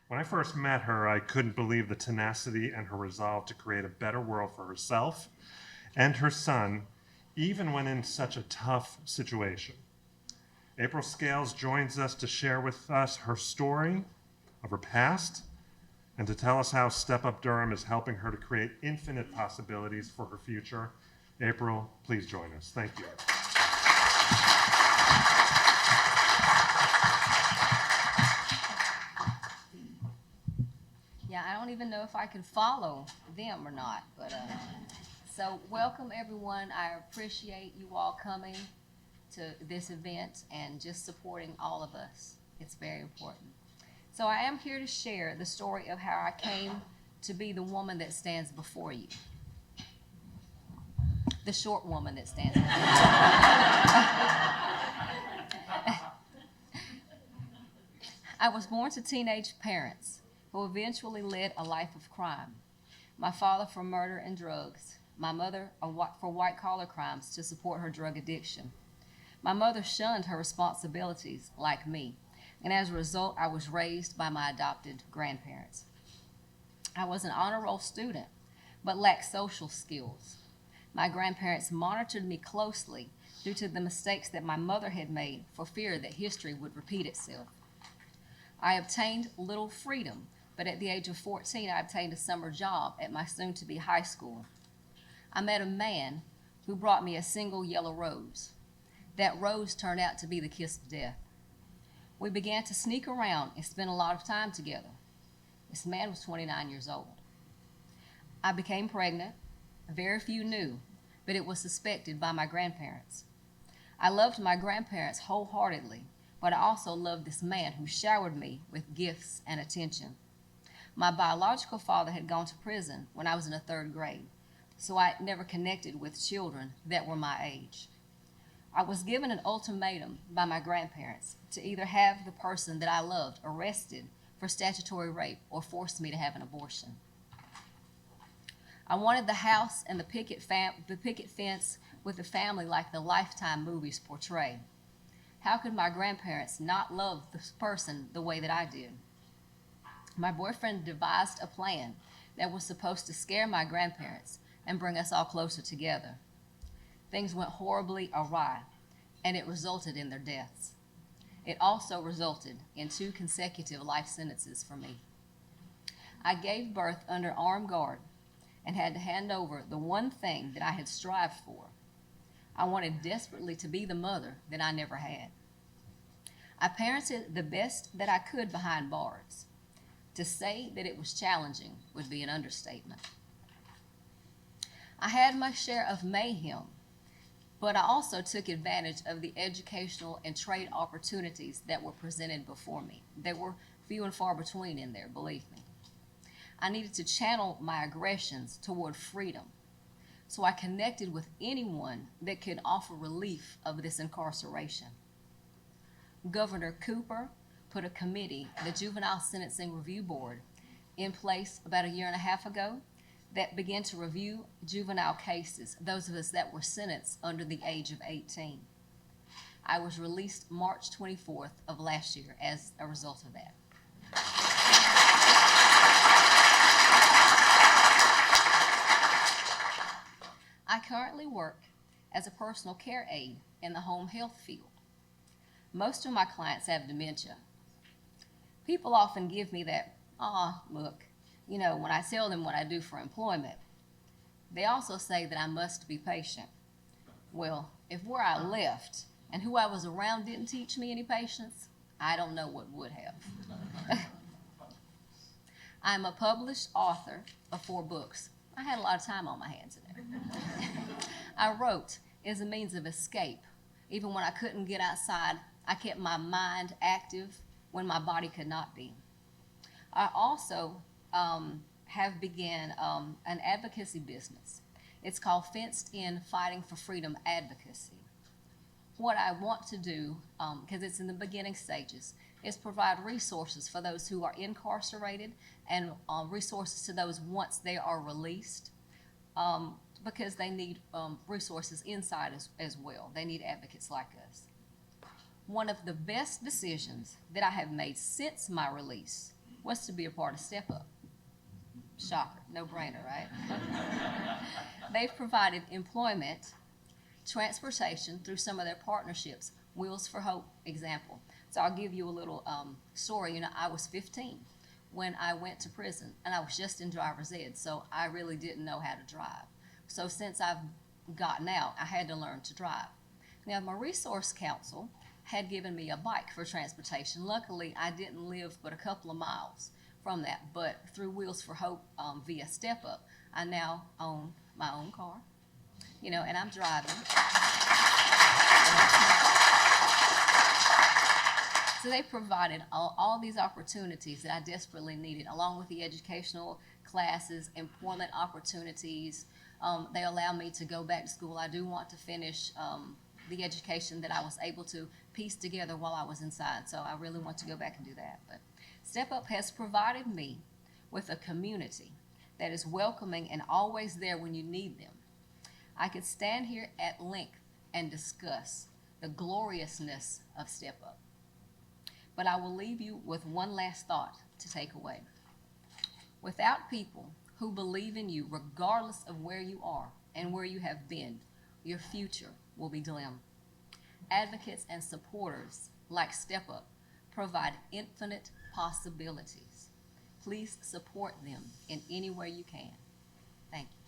When I first met her, I couldn't believe the tenacity and her resolve to create a better world for herself and her son, even when in such a tough situation. April Scales joins us to share with us her story of her past and to tell us how Step Up Durham is helping her to create infinite possibilities for her future. April, please join us. Thank you. Yeah, I don't even know if I can follow them or not, but so welcome everyone. I appreciate you all coming to this event and just supporting all of us. It's very important. So I am here to share the story of how I came to be the woman that stands before you. The short woman that stands before you. I was born to teenage parents who eventually led a life of crime. My father for murder and drugs, my mother for white-collar crimes to support her drug addiction. My mother shunned her responsibilities like me, and as a result, I was raised by my adopted grandparents. I was an honor roll student, but lacked social skills. My grandparents monitored me closely due to the mistakes that my mother had made for fear that history would repeat itself. I obtained little freedom, but at the age of 14, I obtained a summer job at my soon-to-be high school. I met a man who brought me a single yellow rose. That rose turned out to be the kiss of death. We began to sneak around and spend a lot of time together. This man was 29 years old. I became pregnant. Very few knew, but it was suspected by my grandparents. I loved my grandparents wholeheartedly, but I also loved this man who showered me with gifts and attention. My biological father had gone to prison when I was in the 3rd grade, so I never connected with children that were my age. I was given an ultimatum by my grandparents to either have the person that I loved arrested for statutory rape or force me to have an abortion. I wanted the house and the picket fence with the family like the Lifetime movies portray. How could my grandparents not love this person the way that I did? My boyfriend devised a plan that was supposed to scare my grandparents and bring us all closer together. Things went horribly awry, and it resulted in their deaths. It also resulted in 2 consecutive life sentences for me. I gave birth under armed guard and had to hand over the one thing that I had strived for. I wanted desperately to be the mother that I never had. I parented the best that I could behind bars. To say that it was challenging would be an understatement. I had my share of mayhem, but I also took advantage of the educational and trade opportunities that were presented before me. They were few and far between in there, believe me. I needed to channel my aggressions toward freedom, so I connected with anyone that could offer relief of this incarceration. Governor Cooper put a committee, the Juvenile Sentencing Review Board, in place about a year and a half ago that began to review juvenile cases, those of us that were sentenced under the age of 18. I was released March 24th of last year as a result of that. I currently work as a personal care aide in the home health field. Most of my clients have dementia. People often give me that, look, when I tell them what I do for employment. They also say that I must be patient. Well, if where I left and who I was around didn't teach me any patience, I don't know what would have. I'm a published author of 4 books. I had a lot of time on my hands today. I wrote as a means of escape. Even when I couldn't get outside, I kept my mind active when my body could not be. I also have began an advocacy business. It's called Fenced In Fighting for Freedom Advocacy. What I want to do, because it's in the beginning stages, is provide resources for those who are incarcerated and resources to those once they are released, because they need resources inside as well. They need advocates like us. One of the best decisions that I have made since my release was to be a part of Step Up. Shocker, no brainer, right? They've provided employment, transportation through some of their partnerships. Wheels for Hope example. So I'll give you a little story. You know, I was 15 when I went to prison, and I was just in driver's ed, so I really didn't know how to drive. So since I've gotten out, I had to learn to drive. Now, my resource council had given me a bike for transportation. Luckily, I didn't live but a couple of miles from that, but through Wheels for Hope via Step Up, I now own my own car, you know, and I'm driving. So they provided all these opportunities that I desperately needed, along with the educational classes, employment opportunities. They allow me to go back to school. I do want to finish the education that I was able to piece together while I was inside. So I really want to go back and do that. But Step Up has provided me with a community that is welcoming and always there when you need them. I could stand here at length and discuss the gloriousness of Step Up. But I will leave you with one last thought to take away. Without people who believe in you, regardless of where you are and where you have been, your future will be dim. Advocates and supporters like Step Up provide infinite possibilities. Please support them in any way you can. Thank you.